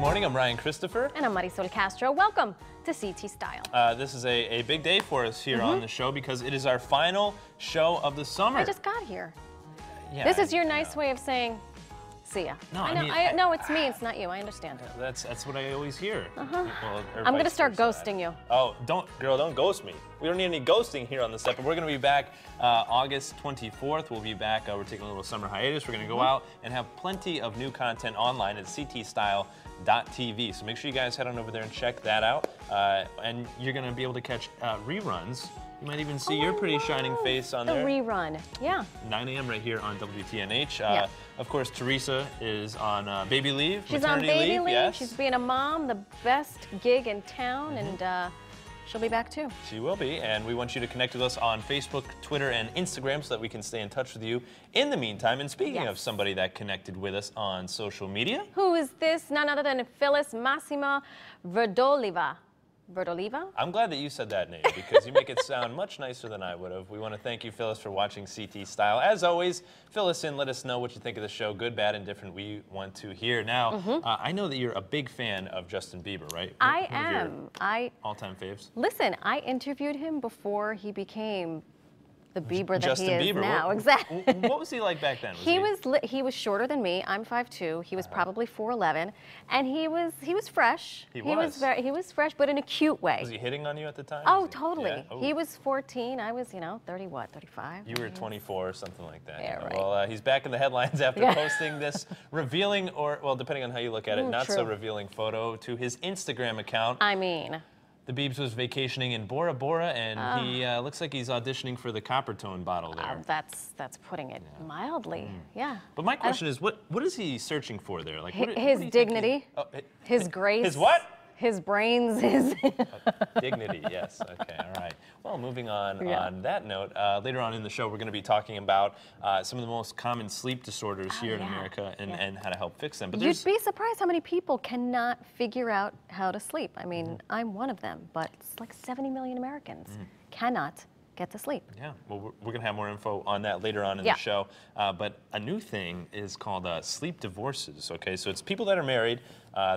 morning, I'm Ryan Christopher. And I'm Marisol Castro. Welcome to CT Style. This is a big day for us here on the show because it is our final show of the summer. I just got here. Yeah, this is your nice way of saying, see ya. No, I know it's me, it's not you, I understand. That's what I always hear. Well, I'm gonna start ghosting you. Oh, don't ghost me. We don't need any ghosting here on the set, but we're gonna be back August 24th. We'll be back, we're taking a little summer hiatus. We're gonna go out and have plenty of new content online at ctstyle.tv. So make sure you guys head on over there and check that out. And you're gonna be able to catch reruns. You might even see your pretty shining face on there. The rerun, yeah. 9 a.m. right here on WTNH. Yeah. Of course, Teresa is on baby leave, She's on baby leave. Yes. She's being a mom, the best gig in town, and she'll be back too. She will be, and we want you to connect with us on Facebook, Twitter, and Instagram so that we can stay in touch with you in the meantime. And speaking of somebody that connected with us on social media. Who is this? None other than Phyllis Massima Verdoliva. I'm glad that you said that name because you make it sound much nicer than I would have. We want to thank you, Phyllis, for watching CT Style. As always, fill us in. Let us know what you think of the show. Good, bad, and different. We want to hear. Now, I know that you're a big fan of Justin Bieber, right? I am. All-time faves? Listen, I interviewed him before he became the Bieber that Justin he is Bieber. now. Exactly. What was he like back then? He was shorter than me. I'm 5'2". He was probably 4'11", and he was fresh. He was fresh, but in a cute way. Was he hitting on you at the time? Oh, totally. Yeah? Oh. He was 14. I was, 35. You were 24 or something like that. Yeah, right. Well, he's back in the headlines after posting this revealing, or well, depending on how you look at it, not so revealing photo to his Instagram account. I mean. The Biebs was vacationing in Bora Bora, and he looks like he's auditioning for the Coppertone bottle there. That's putting it mildly. Yeah. But my question is, what is he searching for there? Like his dignity, his grace. His what? His brains, his dignity. Yes. Okay. All right. Well, moving on. On that note, later on in the show, we're going to be talking about some of the most common sleep disorders here in America and how to help fix them. But you'd be surprised how many people cannot figure out how to sleep. I mean, I'm one of them, but it's like 70 million Americans cannot get to sleep. Yeah, well, we're going to have more info on that later on in the show. But a new thing is called sleep divorces, okay? So it's people that are married,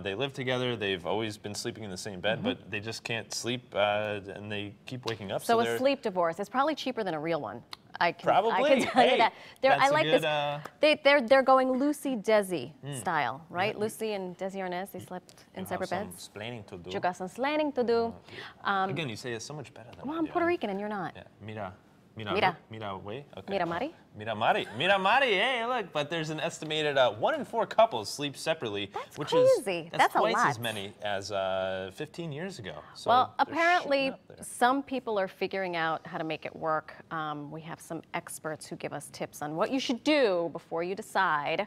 they live together, they've always been sleeping in the same bed, but they just can't sleep and they keep waking up. So a sleep divorce is probably cheaper than a real one. I can tell you that. I like this. They're going Lucy Desi style, right? Lucy and Desi Arnaz, they slept in separate beds. Explaining to do. You got some explaining to do. Again, you say it so much better than Well, I'm Puerto Rican and you're not. Yeah. Mira, wait. Okay. Mira Mari? Mira Mari, hey, look, but there's an estimated 1 in 4 couples sleep separately. That's which crazy. That's twice a lot. as many as 15 years ago. So well, apparently some people are figuring out how to make it work. We have some experts who give us tips on what you should do before you decide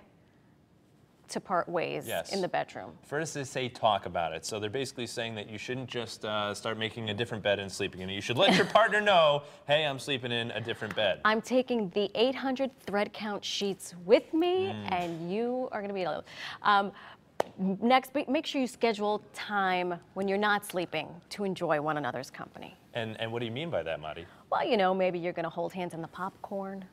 to part ways in the bedroom. First, they say talk about it. So they're basically saying that you shouldn't just start making a different bed and sleeping in it. You should let your partner know, hey, I'm sleeping in a different bed. I'm taking the 800 thread count sheets with me, and you are going to be alone. Next, make sure you schedule time when you're not sleeping to enjoy one another's company. And what do you mean by that, Mari? Well, maybe you're going to hold hands in the popcorn.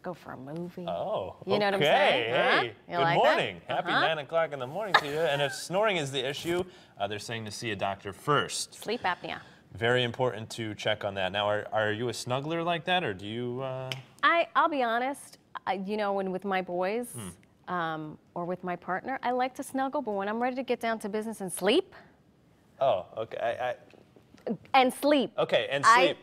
Go for a movie. Oh, you know what I'm saying? Hey, good morning. Happy 9 o'clock in the morning to you. And if snoring is the issue, they're saying to see a doctor first. Sleep apnea. Very important to check on that. Now, are you a snuggler like that, or do you? I'll be honest. When with my boys or with my partner, I like to snuggle. But when I'm ready to get down to business and sleep. Oh, okay. And sleep. Okay, and sleep.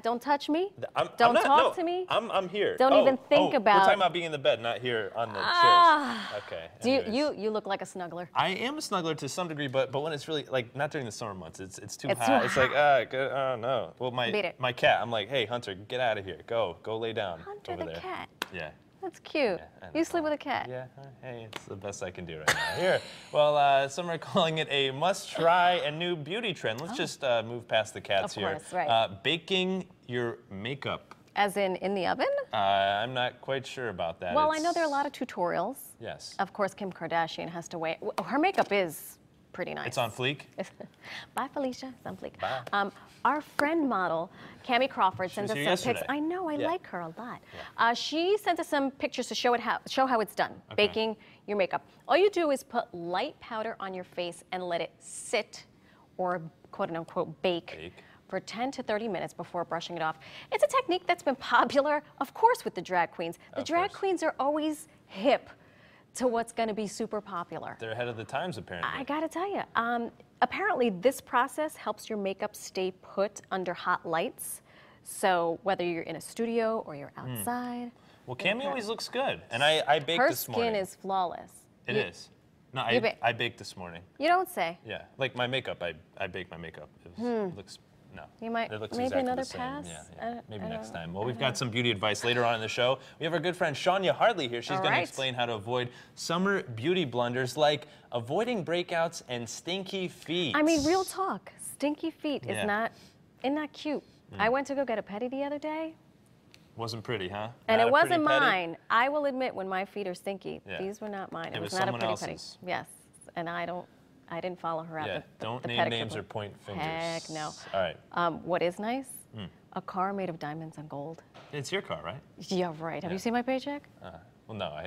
Don't touch me. Don't talk to me. I'm here. Don't even think about. We're talking about being in the bed, not here on the chairs. Okay. Do you look like a snuggler? I am a snuggler to some degree, but when it's really like not during the summer months, it's too hot. Too it's like oh no. Well, my cat. I'm like, hey Hunter, get out of here. Go lay down. Hunter over the there. cat. Yeah. That's cute. You sleep with a cat. Yeah, hey, it's the best I can do right now. Here, well, some are calling it a must-try and new beauty trend. Let's just move past the cats here. Of course, right. Baking your makeup. As in the oven? I'm not quite sure about that. Well, I know there are a lot of tutorials. Yes. Of course, Kim Kardashian has to wait. Her makeup is pretty nice. It's on fleek? Bye, Felicia. It's on fleek. Bye. Our friend model, Cammie Crawford, sent us some yesterday. pics. I know, I Yeah. like her a lot. Yeah. She sent us some pictures to show how it's done, baking your makeup. All you do is put light powder on your face and let it sit, or quote unquote bake. For 10 to 30 minutes before brushing it off. It's a technique that's been popular, of course, with the drag queens. The drag queens are always hip to what's going to be super popular. They're ahead of the times, apparently. I got to tell you, apparently this process helps your makeup stay put under hot lights. So whether you're in a studio or you're outside. Well, Cammie always looks good, and I baked this morning. Her skin is flawless. It is. No, I baked this morning. You don't say. Yeah, like my makeup, I baked my makeup. It looks. No. You might, it looks maybe exactly another the same. pass? Yeah. Maybe next time. Well, we've got some beauty advice later on in the show. We have our good friend Shania Hardley here. She's going to explain how to avoid summer beauty blunders like avoiding breakouts and stinky feet. I mean, real talk. Stinky feet isn't that cute? I went to go get a pedi the other day. Wasn't pretty, huh? And Not it a pretty wasn't pedi? mine. I will admit when my feet are stinky. Yeah. These were not mine. It was not a someone pretty else's. pedi. Yes, and I didn't follow her out. Yeah, don't name names or point fingers. Heck no. All right. What is nice? A car made of diamonds and gold. It's your car, right? Yeah, right. Have you seen my paycheck? Well, no.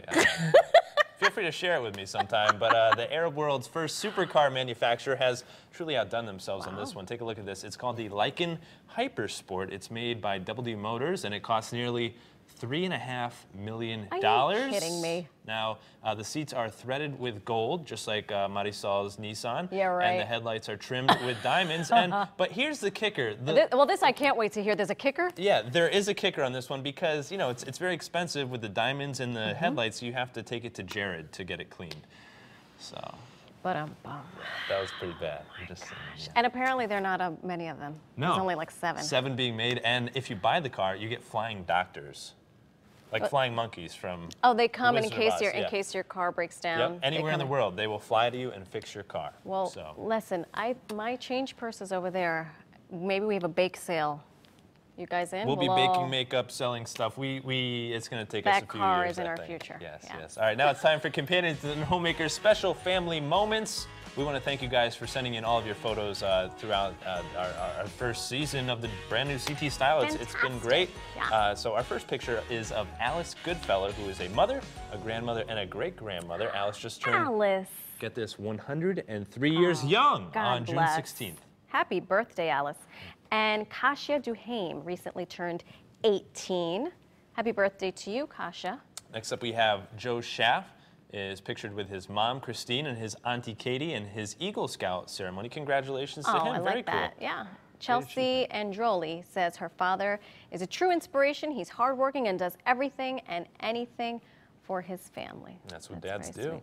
Feel free to share it with me sometime. But the Arab world's first supercar manufacturer has truly outdone themselves on this one. Take a look at this. It's called the Lykan Hypersport. It's made by WD Motors, and it costs nearly $3.5 million. Are you kidding me? Now, the seats are threaded with gold, just like Marisol's Nissan. Yeah, right. And the headlights are trimmed with diamonds. But here's the kicker. Well, this I can't wait to hear. There's a kicker? Yeah, there is a kicker on this one because, you know, it's very expensive with the diamonds and the headlights. You have to take it to Jared to get it cleaned. So. But that was pretty bad. I'm just saying, yeah. And apparently there are not many of them. No. There's only like 7. 7 being made, and if you buy the car, you get flying doctors. Like flying monkeys from they come the in case your car breaks down. Yep, anywhere in the world, they will fly to you and fix your car. Well, listen, my change purse is over there. Maybe we have a bake sale. You guys in? We'll be baking makeup, selling stuff. It's going to take us a few years. That car is in our future. Yes, yes. All right, now it's time for Companions and Homemakers Special Family Moments. We want to thank you guys for sending in all of your photos throughout our first season of the brand new CT Style. It's been great. Yeah. So our first picture is of Alice Goodfellow, who is a mother, a grandmother, and a great-grandmother. Alice just turned, get this, 103 years young on June 16th. Happy birthday, Alice. And Kasia Duhaime recently turned 18. Happy birthday to you, Kasia. Next up we have Joe Schaff. Is pictured with his mom, Christine, and his auntie, Katie, and his Eagle Scout ceremony. Congratulations to him. I Very like cool. that. Yeah. Chelsea Androli says her father is a true inspiration. He's hardworking and does everything and anything for his family. That's what dads do.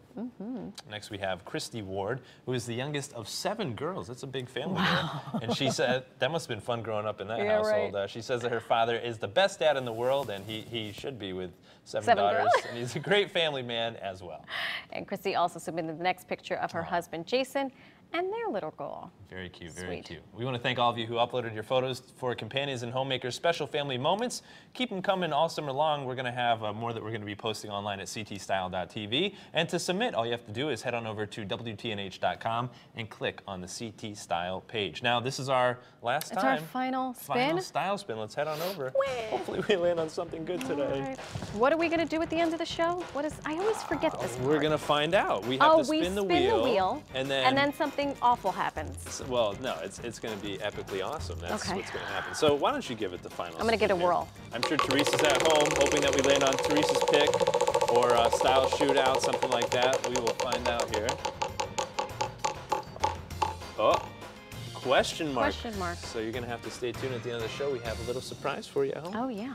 Next we have Christy Ward, who is the youngest of 7 girls. That's a big family there. And she said, that must have been fun growing up in that household. Right. She says that her father is the best dad in the world, and he should be with 7 daughters. And he's a great family man as well. And Christy also submitted the next picture of her husband, Jason, and their little girl. Very cute, very cute. We want to thank all of you who uploaded your photos for Companions and Homemakers Special Family Moments. Keep them coming all summer long. We're going to have more that we're going to be posting online at ctstyle.tv. And to submit, all you have to do is head on over to WTNH.com and click on the CT Style page. Now, this is our last time. It's our final spin. Final style spin. Let's head on over. Hopefully we land on something good today. Right. What are we going to do at the end of the show? I always forget this part. We're going to find out. We have to spin the wheel. And then something awful happens. Well, no, it's going to be epically awesome. That's what's going to happen. So why don't you give it the final I'm going to get a whirl. I'm sure Teresa's at home, hoping that we land on Teresa's pick or a style shootout, something like that. We will find out here. Oh, question mark. Question mark. So you're going to have to stay tuned at the end of the show. We have a little surprise for you at home. Oh, yeah.